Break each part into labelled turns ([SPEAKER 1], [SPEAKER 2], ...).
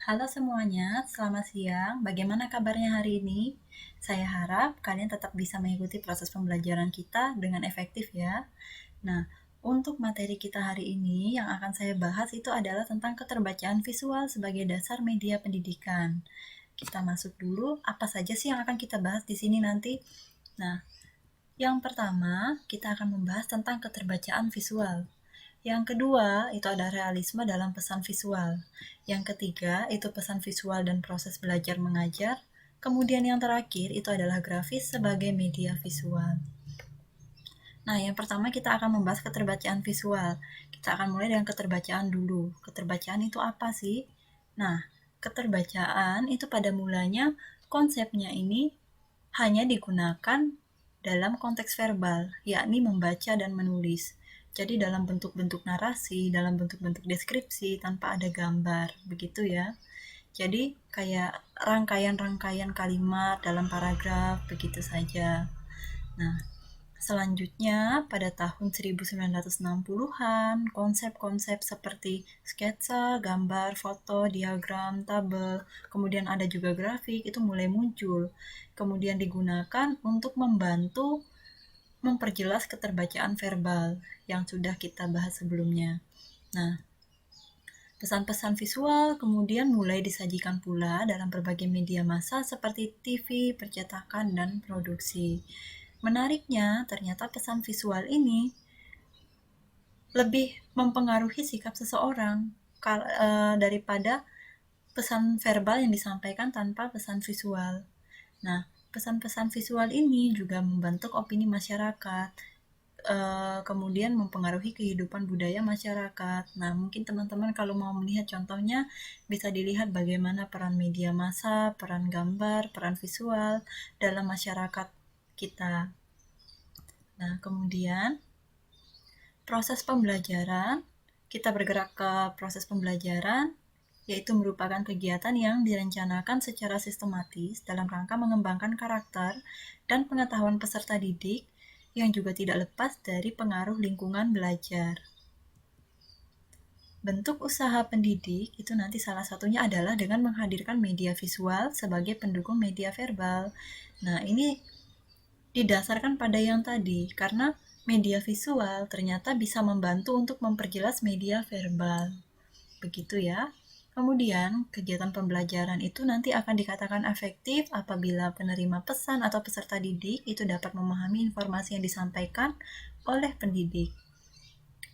[SPEAKER 1] Halo semuanya, selamat siang. Bagaimana kabarnya hari ini? Saya harap kalian tetap bisa mengikuti proses pembelajaran kita dengan efektif ya. Nah, untuk materi kita hari ini yang akan saya bahas itu adalah tentang keterbacaan visual sebagai dasar media pendidikan. Kita masuk dulu, apa saja sih yang akan kita bahas di sini nanti? Nah, yang pertama, kita akan membahas tentang keterbacaan visual. Yang kedua, itu ada realisme dalam pesan visual. Yang ketiga, itu pesan visual dan proses belajar mengajar. Kemudian yang terakhir, itu adalah grafis sebagai media visual. Nah, yang pertama kita akan membahas keterbacaan visual. Kita akan mulai dengan keterbacaan dulu. Keterbacaan itu apa sih? Nah, keterbacaan itu pada mulanya konsepnya ini hanya digunakan dalam konteks verbal, yakni membaca dan menulis. Jadi dalam bentuk-bentuk narasi, dalam bentuk-bentuk deskripsi tanpa ada gambar, begitu ya. Jadi kayak rangkaian-rangkaian kalimat dalam paragraf begitu saja. Nah, selanjutnya, pada tahun 1960-an, konsep-konsep seperti sketsa, gambar, foto, diagram, tabel, kemudian ada juga grafik, itu mulai muncul. Kemudian digunakan untuk membantu memperjelas keterbacaan verbal yang sudah kita bahas sebelumnya. Nah, pesan-pesan visual kemudian mulai disajikan pula dalam berbagai media massa seperti TV, percetakan, dan produksi. Menariknya, ternyata pesan visual ini lebih mempengaruhi sikap seseorang daripada pesan verbal yang disampaikan tanpa pesan visual. Nah, pesan-pesan visual ini juga membentuk opini masyarakat, kemudian mempengaruhi kehidupan budaya masyarakat. Nah, mungkin teman-teman kalau mau melihat contohnya, bisa dilihat bagaimana peran media massa, peran gambar, peran visual dalam masyarakat kita. Nah, kemudian proses pembelajaran, kita bergerak ke proses pembelajaran, yaitu merupakan kegiatan yang direncanakan secara sistematis dalam rangka mengembangkan karakter dan pengetahuan peserta didik yang juga tidak lepas dari pengaruh lingkungan belajar. Bentuk usaha pendidik itu nanti salah satunya adalah dengan menghadirkan media visual sebagai pendukung media verbal. Nah, ini didasarkan pada yang tadi, karena media visual ternyata bisa membantu untuk memperjelas media verbal. Begitu ya. Kemudian, kegiatan pembelajaran itu nanti akan dikatakan efektif apabila penerima pesan atau peserta didik itu dapat memahami informasi yang disampaikan oleh pendidik.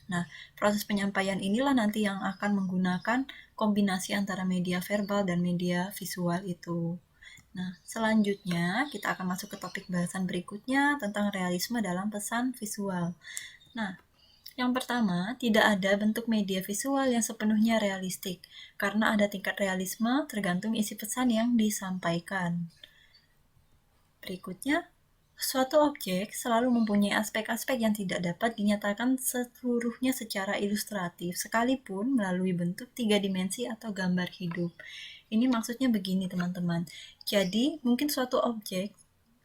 [SPEAKER 1] Nah, proses penyampaian inilah nanti yang akan menggunakan kombinasi antara media verbal dan media visual itu. Nah, selanjutnya kita akan masuk ke topik bahasan berikutnya tentang realisme dalam pesan visual. Nah, yang pertama, tidak ada bentuk media visual yang sepenuhnya realistik, karena ada tingkat realisme tergantung isi pesan yang disampaikan. Berikutnya, suatu objek selalu mempunyai aspek-aspek yang tidak dapat dinyatakan seluruhnya secara ilustratif, sekalipun melalui bentuk tiga dimensi atau gambar hidup. Ini maksudnya begini, teman-teman. Jadi, mungkin suatu objek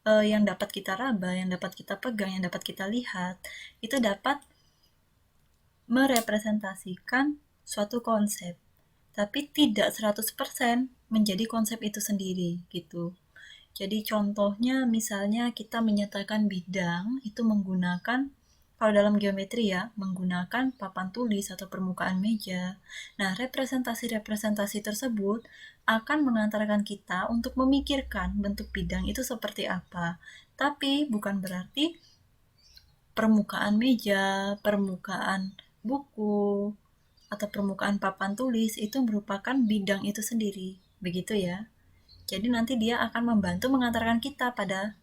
[SPEAKER 1] yang dapat kita raba, yang dapat kita pegang, yang dapat kita lihat, itu dapat merepresentasikan suatu konsep, tapi tidak 100% menjadi konsep itu sendiri gitu. Jadi contohnya misalnya kita menyatakan bidang itu menggunakan, kalau dalam geometri ya, menggunakan papan tulis atau permukaan meja. Nah, representasi-representasi tersebut akan mengantarkan kita untuk memikirkan bentuk bidang itu seperti apa. Tapi bukan berarti permukaan meja, permukaan buku, atau permukaan papan tulis itu merupakan bidang itu sendiri. Begitu ya. Jadi nanti dia akan membantu mengantarkan kita pada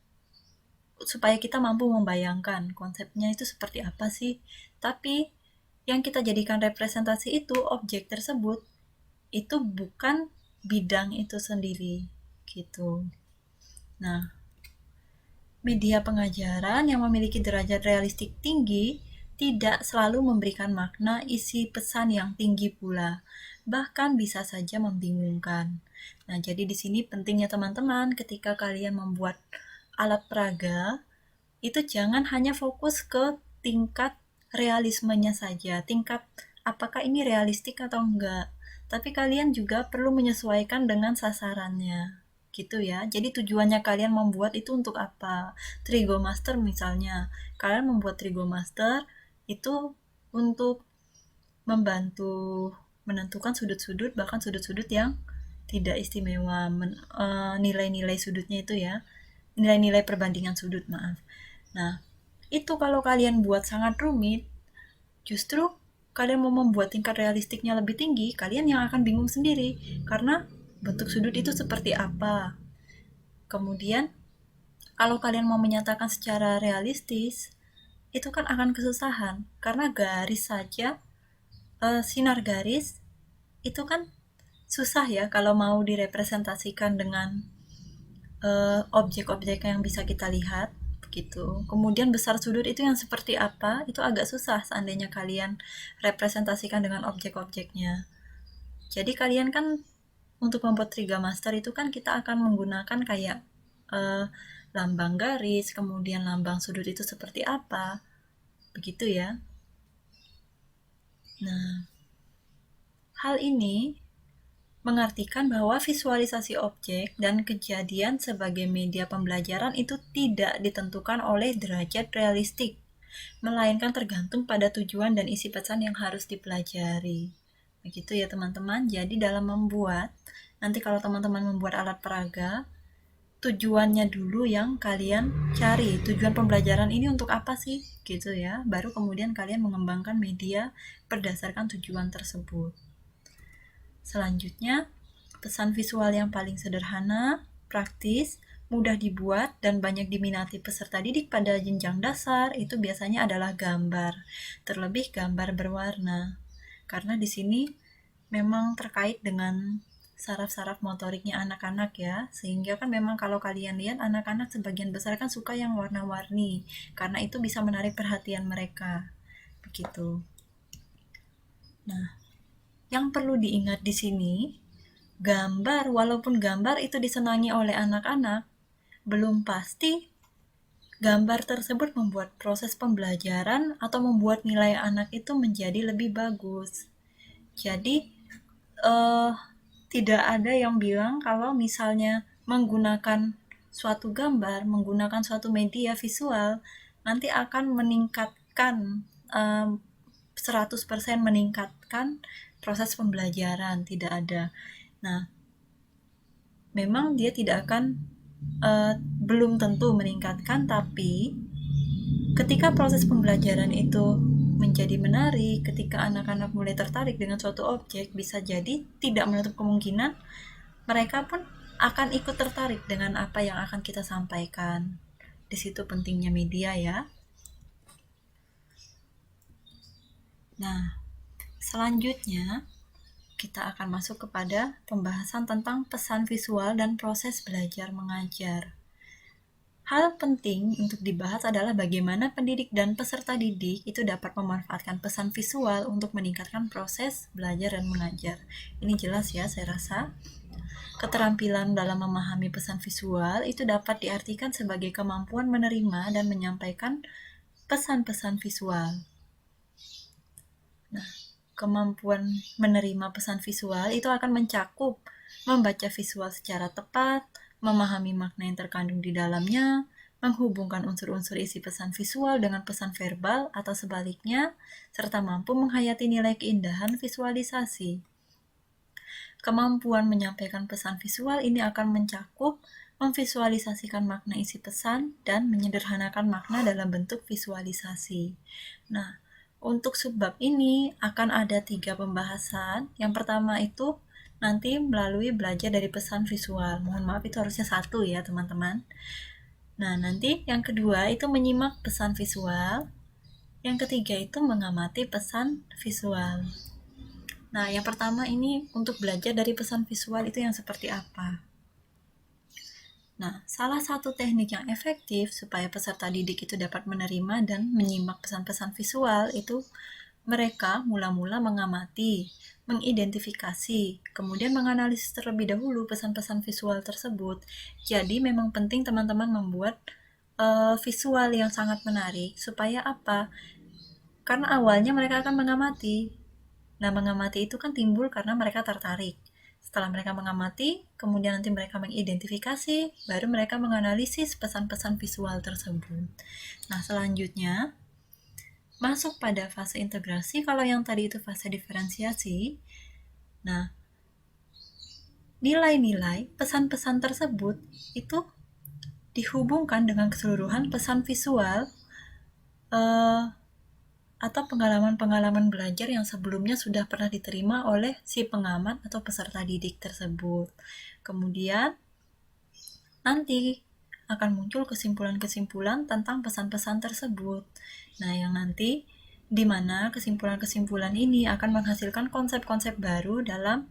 [SPEAKER 1] supaya kita mampu membayangkan konsepnya itu seperti apa sih. Tapi yang kita jadikan representasi itu objek tersebut itu bukan bidang itu sendiri gitu. Nah, media pengajaran yang memiliki derajat realistik tinggi tidak selalu memberikan makna isi pesan yang tinggi pula, bahkan bisa saja membingungkan. Nah, jadi di sini pentingnya teman-teman ketika kalian membuat alat peraga, itu jangan hanya fokus ke tingkat realismenya saja, tingkat apakah ini realistik atau enggak, tapi kalian juga perlu menyesuaikan dengan sasarannya. Gitu ya. Jadi tujuannya kalian membuat itu untuk apa? Trigomaster misalnya. Kalian membuat Trigomaster itu untuk membantu menentukan sudut-sudut, bahkan sudut-sudut yang tidak istimewa, nilai-nilai sudutnya itu ya, nilai-nilai perbandingan sudut, maaf. Nah, itu kalau kalian buat sangat rumit, justru kalian mau membuat tingkat realistiknya lebih tinggi, kalian yang akan bingung sendiri, karena bentuk sudut itu seperti apa. Kemudian, kalau kalian mau menyatakan secara realistis, itu kan akan kesusahan, karena garis saja, sinar garis, itu kan susah ya kalau mau direpresentasikan dengan objek-objek yang bisa kita lihat begitu. Kemudian besar sudut itu yang seperti apa? Itu agak susah seandainya kalian representasikan dengan objek-objeknya. Jadi kalian kan untuk membuat Trigomaster itu kan kita akan menggunakan kayak eh, lambang garis, kemudian lambang sudut itu seperti apa, begitu ya. Nah, hal ini mengartikan bahwa visualisasi objek dan kejadian sebagai media pembelajaran itu tidak ditentukan oleh derajat realistik, melainkan tergantung pada tujuan dan isi pesan yang harus dipelajari. Begitu ya teman-teman. Jadi dalam membuat, nanti kalau teman-teman membuat alat peraga, tujuannya dulu yang kalian cari. Tujuan pembelajaran ini untuk apa sih? Gitu ya. Baru kemudian kalian mengembangkan media berdasarkan tujuan tersebut. Selanjutnya, pesan visual yang paling sederhana, praktis, mudah dibuat, dan banyak diminati peserta didik pada jenjang dasar itu biasanya adalah gambar, terlebih gambar berwarna. Karena di sini memang terkait dengan saraf-saraf motoriknya anak-anak ya, sehingga kan memang kalau kalian lihat anak-anak sebagian besar kan suka yang warna-warni, karena itu bisa menarik perhatian mereka. Begitu. Nah, yang perlu diingat di sini, gambar, walaupun gambar itu disenangi oleh anak-anak, belum pasti gambar tersebut membuat proses pembelajaran atau membuat nilai anak itu menjadi lebih bagus. Jadi, eh, tidak ada yang bilang kalau misalnya menggunakan suatu gambar, menggunakan suatu media visual, nanti akan meningkatkan 100% meningkatkan proses pembelajaran, tidak ada. Nah, memang dia tidak akan belum tentu meningkatkan, tapi ketika proses pembelajaran itu menjadi menarik, ketika anak-anak mulai tertarik dengan suatu objek, bisa jadi tidak menutup kemungkinan mereka pun akan ikut tertarik dengan apa yang akan kita sampaikan. Di situ pentingnya media ya. Nah, selanjutnya kita akan masuk kepada pembahasan tentang pesan visual dan proses belajar mengajar. Hal penting untuk dibahas adalah bagaimana pendidik dan peserta didik itu dapat memanfaatkan pesan visual untuk meningkatkan proses belajar dan mengajar. Ini jelas ya, saya rasa. Keterampilan dalam memahami pesan visual itu dapat diartikan sebagai kemampuan menerima dan menyampaikan pesan-pesan visual. Nah, kemampuan menerima pesan visual itu akan mencakup membaca visual secara tepat, memahami makna yang terkandung di dalamnya, menghubungkan unsur-unsur isi pesan visual dengan pesan verbal atau sebaliknya, serta mampu menghayati nilai keindahan visualisasi. Kemampuan menyampaikan pesan visual ini akan mencakup memvisualisasikan makna isi pesan dan menyederhanakan makna dalam bentuk visualisasi. Nah, untuk subbab ini akan ada 3 pembahasan. Yang pertama itu nanti melalui belajar dari pesan visual. Mohon maaf itu harusnya 1 ya teman-teman. Nah, nanti yang kedua itu menyimak pesan visual. Yang ketiga itu mengamati pesan visual. Nah, yang pertama ini untuk belajar dari pesan visual itu yang seperti apa? Nah, salah satu teknik yang efektif supaya peserta didik itu dapat menerima dan menyimak pesan-pesan visual itu mereka mula-mula mengamati, mengidentifikasi, kemudian menganalisis terlebih dahulu pesan-pesan visual tersebut. Jadi memang penting teman-teman membuat visual yang sangat menarik supaya apa? Karena awalnya mereka akan mengamati. Nah, mengamati itu kan timbul karena mereka tertarik. Setelah mereka mengamati, kemudian nanti mereka mengidentifikasi, baru mereka menganalisis pesan-pesan visual tersebut. Nah, selanjutnya masuk pada fase integrasi. Kalau yang tadi itu fase diferensiasi, nah, nilai-nilai pesan-pesan tersebut itu dihubungkan dengan keseluruhan pesan visual eh, atau pengalaman-pengalaman belajar yang sebelumnya sudah pernah diterima oleh si pengamat atau peserta didik tersebut. Kemudian nanti akan muncul kesimpulan-kesimpulan tentang pesan-pesan tersebut. Nah, yang nanti di mana kesimpulan-kesimpulan ini akan menghasilkan konsep-konsep baru dalam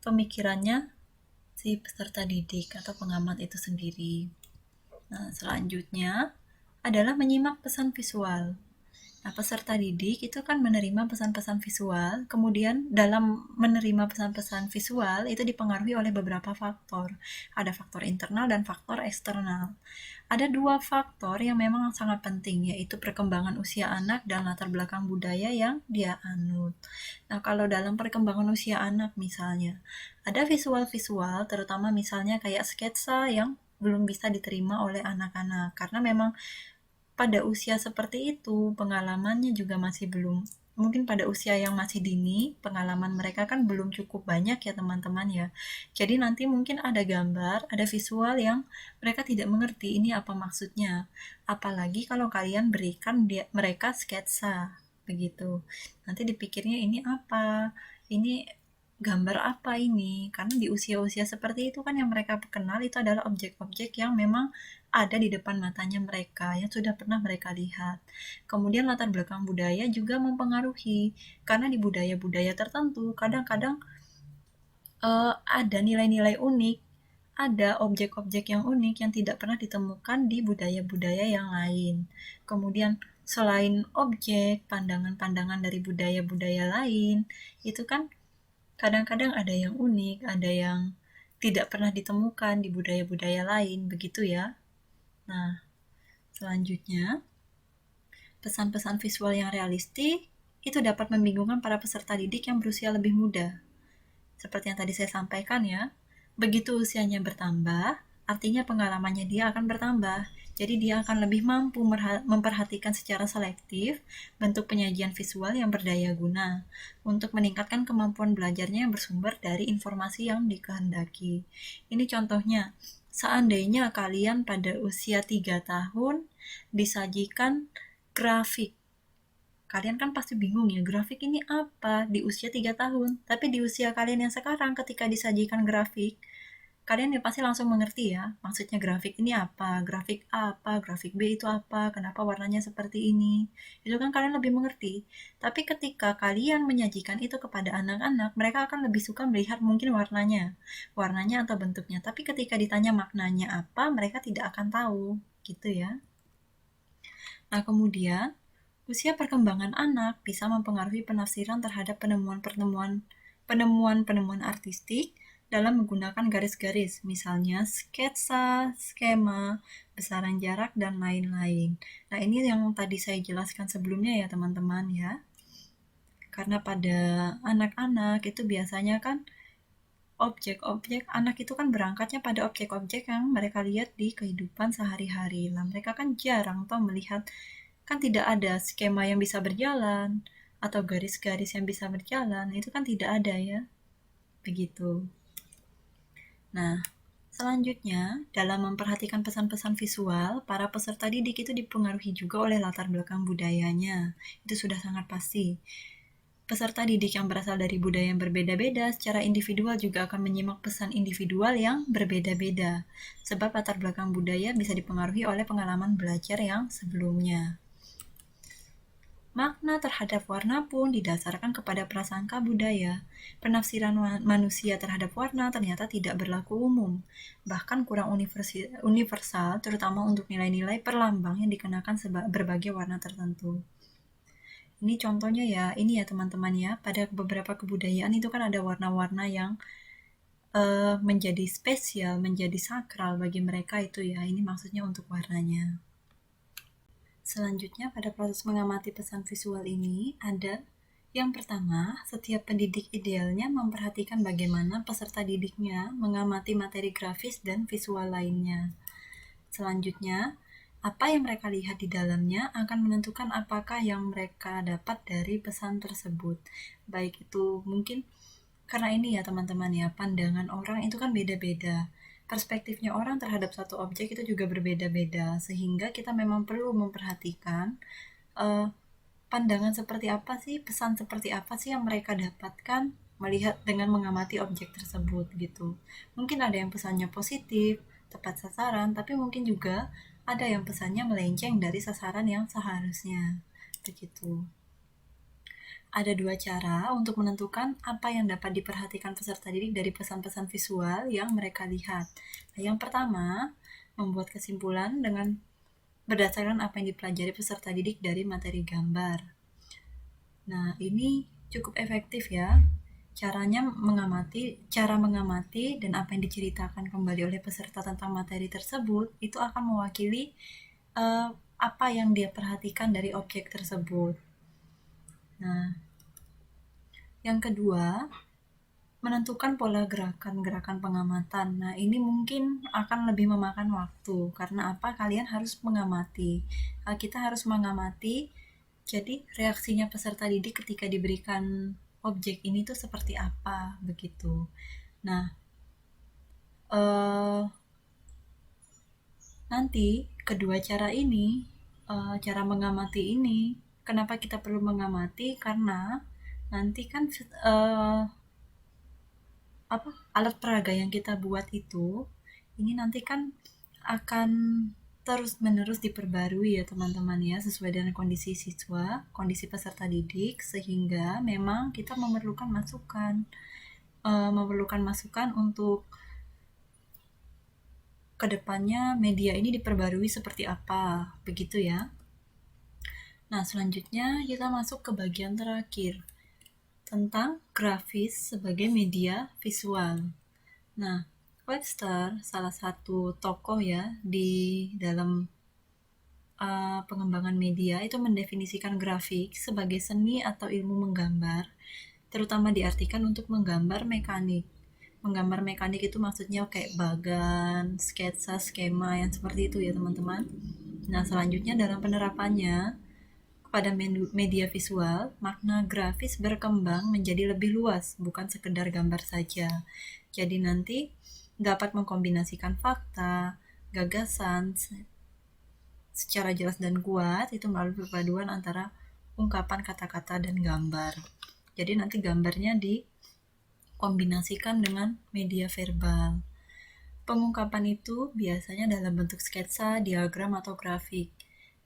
[SPEAKER 1] pemikirannya si peserta didik atau pengamat itu sendiri. Nah, selanjutnya adalah menyimak pesan visual. Nah, peserta didik itu kan menerima pesan-pesan visual, kemudian dalam menerima pesan-pesan visual itu dipengaruhi oleh beberapa faktor. Ada faktor internal dan faktor eksternal. Ada dua faktor yang memang sangat penting, yaitu perkembangan usia anak dan latar belakang budaya yang dia anut. Nah, kalau dalam perkembangan usia anak misalnya, ada visual-visual, terutama misalnya kayak sketsa yang belum bisa diterima oleh anak-anak, karena memang pada usia seperti itu, pengalamannya juga masih belum, mungkin pada usia yang masih dini, pengalaman mereka kan belum cukup banyak ya teman-teman ya. Jadi nanti mungkin ada gambar, ada visual yang mereka tidak mengerti ini apa maksudnya. Apalagi kalau kalian berikan mereka sketsa, begitu. Nanti dipikirnya ini apa, ini gambar apa ini, karena di usia-usia seperti itu kan yang mereka kenal itu adalah objek-objek yang memang ada di depan matanya mereka, yang sudah pernah mereka lihat. Kemudian latar belakang budaya juga mempengaruhi, karena di budaya-budaya tertentu kadang-kadang ada nilai-nilai unik, ada objek-objek yang unik yang tidak pernah ditemukan di budaya-budaya yang lain. Kemudian selain objek, pandangan-pandangan dari budaya-budaya lain, itu kan kadang-kadang ada yang unik, ada yang tidak pernah ditemukan di budaya-budaya lain, begitu ya. Nah, selanjutnya, pesan-pesan visual yang realistik itu dapat membingungkan para peserta didik yang berusia lebih muda. Seperti yang tadi saya sampaikan ya, begitu usianya bertambah, artinya pengalamannya dia akan bertambah. Jadi dia akan lebih mampu memperhatikan secara selektif bentuk penyajian visual yang berdaya guna untuk meningkatkan kemampuan belajarnya yang bersumber dari informasi yang dikehendaki. Ini contohnya, seandainya kalian pada usia 3 tahun disajikan grafik, kalian kan pasti bingung ya, grafik ini apa di usia 3 tahun. Tapi di usia kalian yang sekarang ketika disajikan grafik, kalian ya pasti langsung mengerti ya, maksudnya grafik ini apa, grafik A apa, grafik B itu apa, kenapa warnanya seperti ini. Itu kan kalian lebih mengerti. Tapi ketika kalian menyajikan itu kepada anak-anak, mereka akan lebih suka melihat mungkin warnanya atau bentuknya. Tapi ketika ditanya maknanya apa, mereka tidak akan tahu, gitu ya. Nah, kemudian usia perkembangan anak bisa mempengaruhi penafsiran terhadap penemuan-penemuan artistik dalam menggunakan garis-garis, misalnya sketsa, skema, besaran jarak, dan lain-lain. Nah, ini yang tadi saya jelaskan sebelumnya ya teman-teman ya. Karena pada anak-anak itu biasanya kan objek-objek, anak itu kan berangkatnya pada objek-objek yang mereka lihat di kehidupan sehari-hari. Nah, mereka kan jarang toh melihat, kan tidak ada skema yang bisa berjalan atau garis-garis yang bisa berjalan, itu kan tidak ada ya, begitu. Nah, selanjutnya dalam memperhatikan pesan-pesan visual, para peserta didik itu dipengaruhi juga oleh latar belakang budayanya, itu sudah sangat pasti. Peserta didik yang berasal dari budaya yang berbeda-beda secara individual juga akan menyimak pesan individual yang berbeda-beda, sebab latar belakang budaya bisa dipengaruhi oleh pengalaman belajar yang sebelumnya. Makna terhadap warna pun didasarkan kepada prasangka budaya. Penafsiran manusia terhadap warna ternyata tidak berlaku umum, bahkan kurang universal, terutama untuk nilai-nilai perlambang yang dikenakan berbagai warna tertentu. Ini contohnya ya, ini ya teman-teman ya, pada beberapa kebudayaan itu kan ada warna-warna yang menjadi spesial, menjadi sakral bagi mereka itu ya, ini maksudnya untuk warnanya. Selanjutnya pada proses mengamati pesan visual ini ada Yang pertama, setiap pendidik idealnya memperhatikan bagaimana peserta didiknya mengamati materi grafis dan visual lainnya. Selanjutnya, apa yang mereka lihat di dalamnya akan menentukan apakah yang mereka dapat dari pesan tersebut. Baik itu mungkin karena ini ya teman-teman ya, pandangan orang itu kan beda-beda. Perspektifnya orang terhadap satu objek itu juga berbeda-beda, sehingga kita memang perlu memperhatikan eh, pandangan seperti apa sih, pesan seperti apa sih yang mereka dapatkan melihat dengan mengamati objek tersebut gitu. Mungkin ada yang pesannya positif, tepat sasaran, tapi mungkin juga ada yang pesannya melenceng dari sasaran yang seharusnya. Begitu. Ada dua cara untuk menentukan apa yang dapat diperhatikan peserta didik dari pesan-pesan visual yang mereka lihat. Nah, yang pertama, membuat kesimpulan dengan berdasarkan apa yang dipelajari peserta didik dari materi gambar. Nah, ini cukup efektif ya. Cara mengamati dan apa yang diceritakan kembali oleh peserta tentang materi tersebut itu akan mewakili uh, apa yang dia perhatikan dari objek tersebut. Nah, yang kedua, menentukan pola gerakan-gerakan pengamatan. Nah, ini mungkin akan lebih memakan waktu. Karena apa? Kalian harus mengamati. Kita harus mengamati, jadi reaksinya peserta didik ketika diberikan objek ini tuh seperti apa, begitu. Nah, nanti kedua cara ini, cara mengamati ini, kenapa kita perlu mengamati? Karena nanti kan alat peraga yang kita buat itu ini nanti kan akan terus-menerus diperbarui ya teman-teman ya, sesuai dengan kondisi siswa, kondisi peserta didik, sehingga memang kita memerlukan masukan untuk kedepannya media ini diperbarui seperti apa, begitu ya. Nah, selanjutnya kita masuk ke bagian terakhir tentang grafis sebagai media visual. Nah, Webster, salah satu tokoh ya di dalam pengembangan media, itu mendefinisikan grafik sebagai seni atau ilmu menggambar, terutama diartikan untuk menggambar mekanik. Menggambar mekanik itu maksudnya kayak bagan, sketsa, skema yang seperti itu ya teman-teman. Nah, selanjutnya dalam penerapannya pada media visual, makna grafis berkembang menjadi lebih luas, bukan sekedar gambar saja. Jadi nanti dapat mengkombinasikan fakta, gagasan secara jelas dan kuat itu melalui perpaduan antara ungkapan kata-kata dan gambar. Jadi nanti gambarnya dikombinasikan dengan media verbal. Pengungkapan itu biasanya dalam bentuk sketsa, diagram, atau grafik.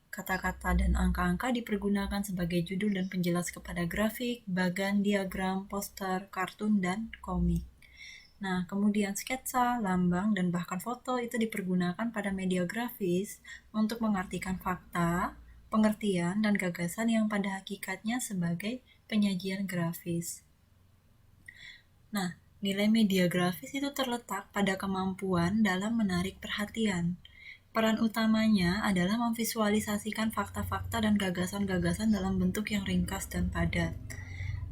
[SPEAKER 1] Kata-kata dan angka-angka dipergunakan sebagai judul dan penjelas kepada grafik, bagan, diagram, poster, kartun, dan komik. Nah, kemudian sketsa, lambang, dan bahkan foto itu dipergunakan pada media grafis untuk mengartikan fakta, pengertian, dan gagasan yang pada hakikatnya sebagai penyajian grafis. Nah, nilai media grafis itu terletak pada kemampuan dalam menarik perhatian. Peran utamanya adalah memvisualisasikan fakta-fakta dan gagasan-gagasan dalam bentuk yang ringkas dan padat.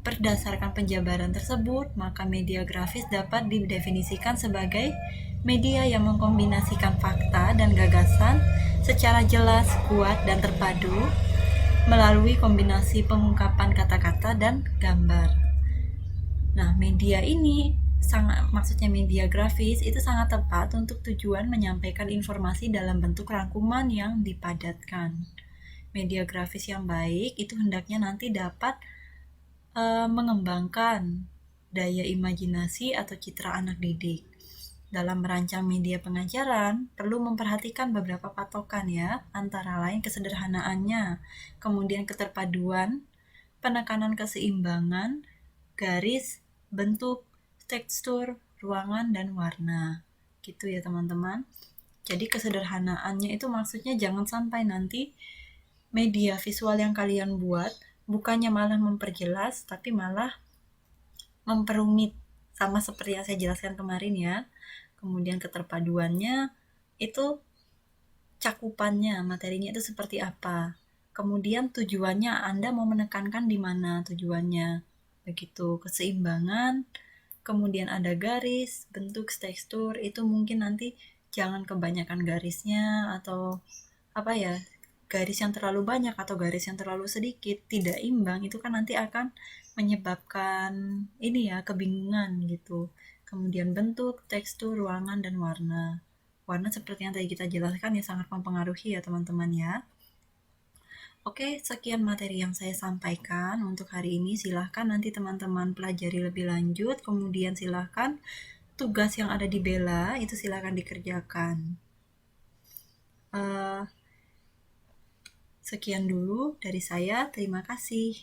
[SPEAKER 1] Berdasarkan penjabaran tersebut, maka media grafis dapat didefinisikan sebagai media yang mengkombinasikan fakta dan gagasan secara jelas, kuat, dan terpadu melalui kombinasi pengungkapan kata-kata dan gambar. Nah, media ini maksudnya media grafis itu sangat tepat untuk tujuan menyampaikan informasi dalam bentuk rangkuman yang dipadatkan. Media grafis yang baik itu hendaknya nanti dapat mengembangkan daya imajinasi atau citra anak didik. Dalam merancang media pengajaran, perlu memperhatikan beberapa patokan ya, antara lain kesederhanaannya, kemudian keterpaduan, penekanan keseimbangan, garis, bentuk, tekstur, ruangan, dan warna. Gitu ya teman-teman. Jadi kesederhanaannya itu maksudnya jangan sampai nanti media visual yang kalian buat bukannya malah memperjelas, tapi malah memperumit, sama seperti yang saya jelaskan kemarin ya. Kemudian keterpaduannya itu cakupannya, materinya itu seperti apa. Kemudian tujuannya, Anda mau menekankan di mana tujuannya. Begitu, keseimbangan, kemudian ada garis, bentuk, tekstur, itu mungkin nanti jangan kebanyakan garisnya atau apa ya, garis yang terlalu banyak atau garis yang terlalu sedikit, tidak imbang, itu kan nanti akan menyebabkan ini ya, kebingungan gitu. Kemudian bentuk, tekstur, ruangan, dan warna. Warna seperti yang tadi kita jelaskan ya sangat mempengaruhi ya teman-teman ya. Oke, sekian materi yang saya sampaikan untuk hari ini. Silahkan nanti teman-teman pelajari lebih lanjut. Kemudian silahkan tugas yang ada di Bella itu silahkan dikerjakan. Sekian dulu dari saya. Terima kasih.